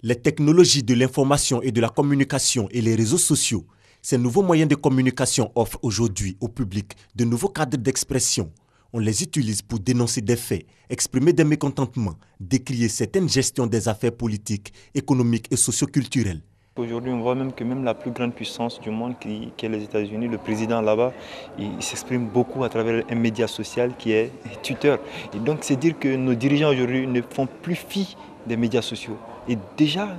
Les technologies de l'information et de la communication et les réseaux sociaux, ces nouveaux moyens de communication offrent aujourd'hui au public de nouveaux cadres d'expression. On les utilise pour dénoncer des faits, exprimer des mécontentements, décrier certaines gestions des affaires politiques, économiques et socioculturelles. Aujourd'hui, on voit même que même la plus grande puissance du monde, qui est les États-Unis, le président là-bas, il s'exprime beaucoup à travers un média social qui est Twitter. Et donc, c'est dire que nos dirigeants aujourd'hui ne font plus fi des médias sociaux. Et déjà,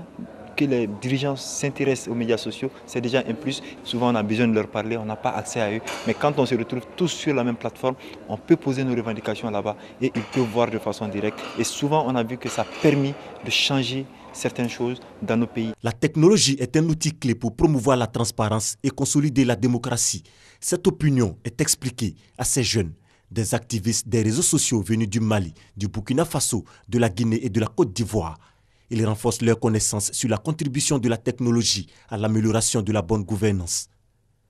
que les dirigeants s'intéressent aux médias sociaux, c'est déjà un plus. Souvent, on a besoin de leur parler, on n'a pas accès à eux. Mais quand on se retrouve tous sur la même plateforme, on peut poser nos revendications là-bas et ils peuvent voir de façon directe. Et souvent, on a vu que ça a permis de changer certaines choses dans nos pays. La technologie est un outil clé pour promouvoir la transparence et consolider la démocratie. Cette opinion est expliquée à ces jeunes, des activistes des réseaux sociaux venus du Mali, du Burkina Faso, de la Guinée et de la Côte d'Ivoire. Ils renforcent leurs connaissances sur la contribution de la technologie à l'amélioration de la bonne gouvernance.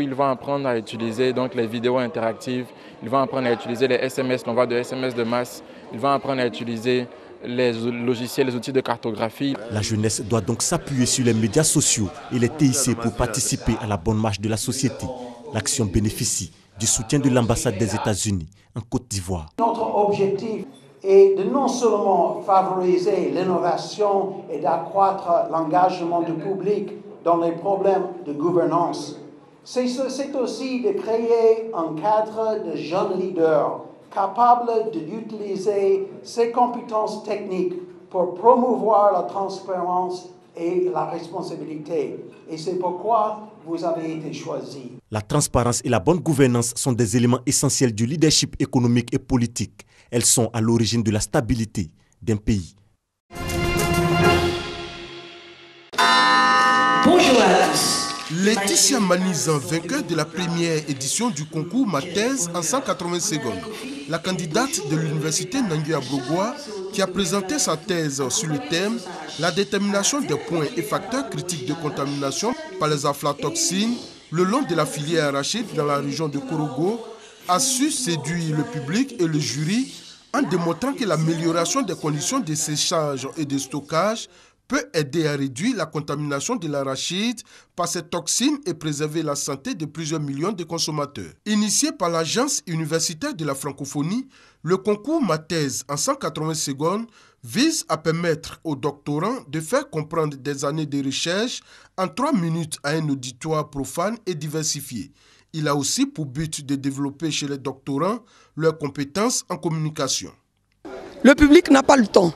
Ils vont apprendre à utiliser donc les vidéos interactives, ils vont apprendre à utiliser les SMS, l'envoi de SMS de masse, ils vont apprendre à utiliser les logiciels, les outils de cartographie. La jeunesse doit donc s'appuyer sur les médias sociaux et les TIC pour participer à la bonne marche de la société. L'action bénéficie du soutien de l'ambassade des États-Unis en Côte d'Ivoire. Notre objectif est de non seulement favoriser l'innovation et d'accroître l'engagement du public dans les problèmes de gouvernance, c'est aussi de créer un cadre de jeunes leaders capables d'utiliser ces compétences techniques pour promouvoir la transparence et la responsabilité. Et c'est pourquoi vous avez été choisis. La transparence et la bonne gouvernance sont des éléments essentiels du leadership économique et politique. Elles sont à l'origine de la stabilité d'un pays. Bonjour à tous. Laetitia Manizan, vainqueur de la première édition du concours Ma thèse en 180 secondes. La candidate de l'université Nangui Abrogoua qui a présenté sa thèse sur le thème « La détermination des points et facteurs critiques de contamination par les aflatoxines le long de la filière arachide dans la région de Korogo » a su séduire le public et le jury en démontrant que l'amélioration des conditions de séchage et de stockage peut aider à réduire la contamination de l'arachide par ces toxines et préserver la santé de plusieurs millions de consommateurs. Initié par l'Agence universitaire de la francophonie, le concours Ma thèse en 180 secondes vise à permettre aux doctorants de faire comprendre des années de recherche en 3 minutes à un auditoire profane et diversifié. Il a aussi pour but de développer chez les doctorants leurs compétences en communication. Le public n'a pas le temps.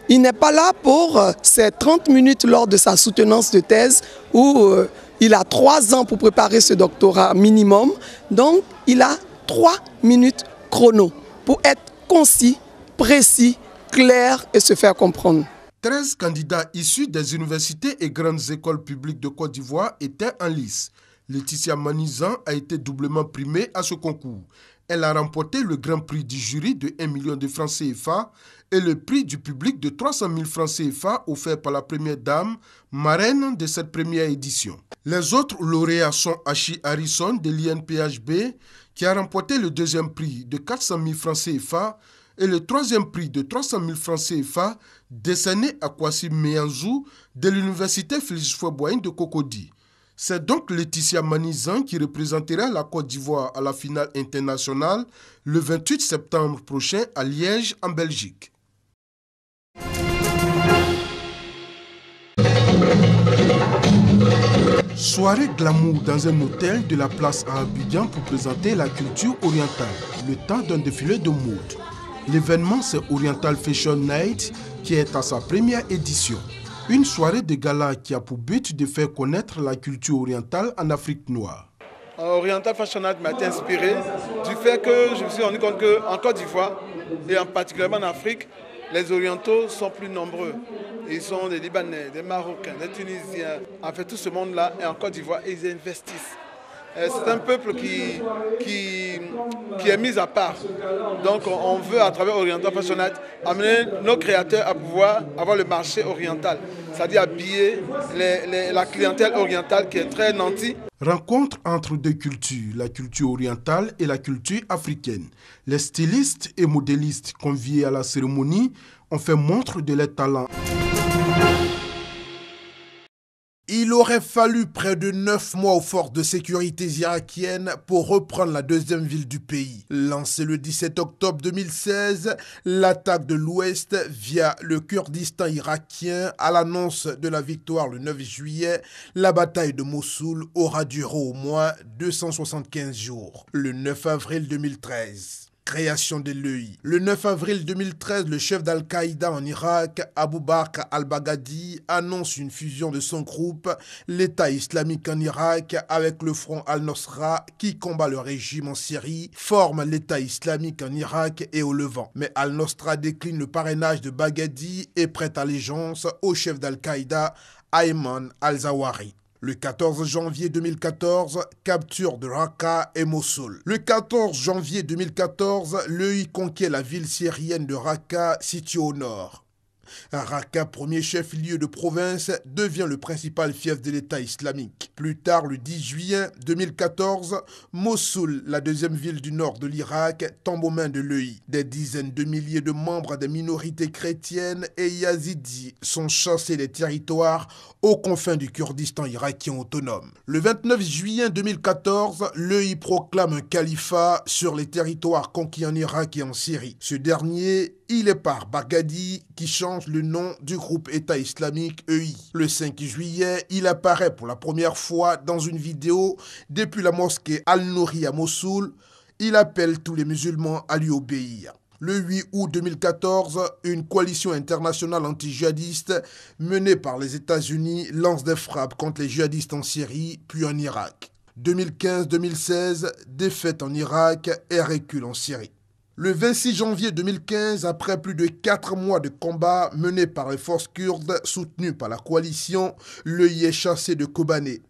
Il n'est pas là pour ces 30 minutes lors de sa soutenance de thèse où il a 3 ans pour préparer ce doctorat minimum. Donc, il a 3 minutes chrono pour être concis, précis, clair et se faire comprendre. 13 candidats issus des universités et grandes écoles publiques de Côte d'Ivoire étaient en lice. Laetitia Manizan a été doublement primée à ce concours. Elle a remporté le grand prix du jury de 1 million de francs CFA et le prix du public de 300 000 francs CFA offert par la première dame, marraine de cette première édition. Les autres lauréats sont Ashi Harrison de l'INPHB qui a remporté le deuxième prix de 400 000 francs CFA et le troisième prix de 300 000 francs CFA décerné à Kwasi Meanzou de l'université Félix Houphouët-Boigny de Cocody. C'est donc Laetitia Manizan qui représentera la Côte d'Ivoire à la finale internationale le 28 septembre prochain à Liège, en Belgique. Soirée glamour dans un hôtel de la place à Abidjan pour présenter la culture orientale, le temps d'un défilé de mode. L'événement, c'est Oriental Fashion Night qui est à sa première édition. Une soirée de gala qui a pour but de faire connaître la culture orientale en Afrique noire. Oriental Fashion Night m'a été inspiré du fait que je me suis rendu compte qu'en Côte d'Ivoire, et en particulièrement en Afrique, les Orientaux sont plus nombreux. Ils sont des Libanais, des Marocains, des Tunisiens. En fait, tout ce monde-là est en Côte d'Ivoire et ils investissent. C'est un peuple qui est mis à part. Donc on veut, à travers Oriental Fashion Night, amener nos créateurs à pouvoir avoir le marché oriental. C'est-à-dire habiller la clientèle orientale qui est très nantie. Rencontre entre deux cultures, la culture orientale et la culture africaine. Les stylistes et modélistes conviés à la cérémonie ont fait montre de leur talent. Il aurait fallu près de 9 mois aux forces de sécurité irakiennes pour reprendre la deuxième ville du pays. Lancée le 17 octobre 2016, l'attaque de l'Ouest via le Kurdistan irakien à l'annonce de la victoire le 9 juillet, la bataille de Mossoul aura duré au moins 275 jours. Le 9 avril 2013. Création de l'EI. Le 9 avril 2013, le chef d'Al-Qaïda en Irak, Abu Bakr al-Baghdadi, annonce une fusion de son groupe, l'État islamique en Irak, avec le front Al-Nosra qui combat le régime en Syrie, forme l'État islamique en Irak et au Levant. Mais Al-Nosra décline le parrainage de Baghdadi et prête allégeance au chef d'Al-Qaïda, Ayman al-Zawahiri. Le 14 janvier 2014, capture de Raqqa et Mossoul. Le 14 janvier 2014, l'EI conquiert la ville syrienne de Raqqa, située au nord. Raqqa, premier chef-lieu de province, devient le principal fief de l'État islamique. Plus tard, le 10 juillet 2014, Mossoul, la deuxième ville du nord de l'Irak, tombe aux mains de l'EI. Des dizaines de milliers de membres des minorités chrétiennes et yazidis sont chassés des territoires aux confins du Kurdistan irakien autonome. Le 29 juillet 2014, l'EI proclame un califat sur les territoires conquis en Irak et en Syrie. Ce dernier, il est par Baghdadi qui change le nom du groupe État islamique EI. Le 5 juillet, il apparaît pour la première fois dans une vidéo depuis la mosquée Al-Nouri à Mossoul. Il appelle tous les musulmans à lui obéir. Le 8 août 2014, une coalition internationale anti-djihadiste menée par les États-Unis lance des frappes contre les djihadistes en Syrie puis en Irak. 2015-2016, défaite en Irak et recul en Syrie. Le 26 janvier 2015, après plus de 4 mois de combats menés par les forces kurdes soutenues par la coalition, l'EI est chassé de Kobané.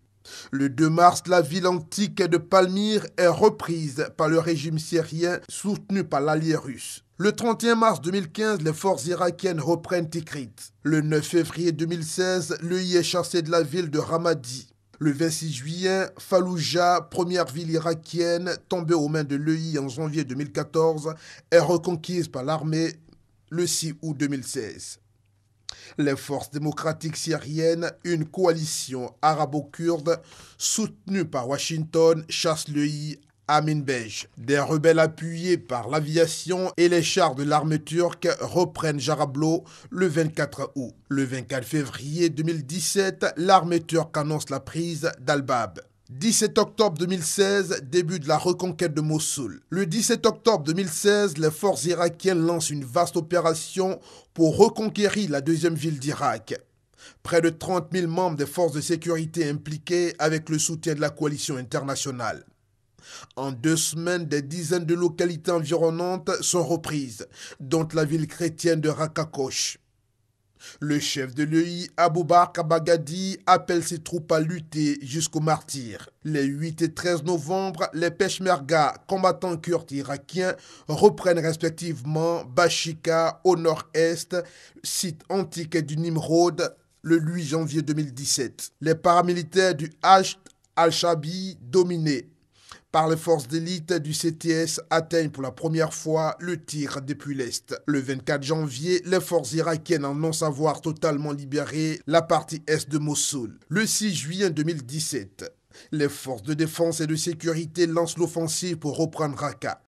Le 2 mars, la ville antique de Palmyre est reprise par le régime syrien soutenu par l'allié russe. Le 31 mars 2015, les forces irakiennes reprennent Tikrit. Le 9 février 2016, l'EI est chassé de la ville de Ramadi. Le 26 juillet, Fallujah, première ville irakienne tombée aux mains de l'EI en janvier 2014, est reconquise par l'armée le 6 août 2016. Les forces démocratiques syriennes, une coalition arabo-kurde soutenue par Washington, chassent l'EI à Minbej. Des rebelles appuyés par l'aviation et les chars de l'armée turque reprennent Jarablo le 24 août. Le 24 février 2017, l'armée turque annonce la prise d'Al-Bab. 17 octobre 2016, début de la reconquête de Mossoul. Le 17 octobre 2016, les forces irakiennes lancent une vaste opération pour reconquérir la deuxième ville d'Irak. Près de 30 000 membres des forces de sécurité impliqués avec le soutien de la coalition internationale. En 2 semaines, des dizaines de localités environnantes sont reprises, dont la ville chrétienne de Raqqa-Kosh. Le chef de l'EI, Abu Bakr al-Baghdadi, appelle ses troupes à lutter jusqu'au martyre. Les 8 et 13 novembre, les Peshmerga, combattants kurdes irakiens, reprennent respectivement Bashika au nord-est, site antique du Nimrod, le 8 janvier 2017. Les paramilitaires du Hashd al-Shabi, dominés par les forces d'élite du CTS, atteignent pour la première fois le tir depuis l'Est. Le 24 janvier, les forces irakiennes annoncent avoir totalement libéré la partie Est de Mossoul. Le 6 juillet 2017, les forces de défense et de sécurité lancent l'offensive pour reprendre Raqqa.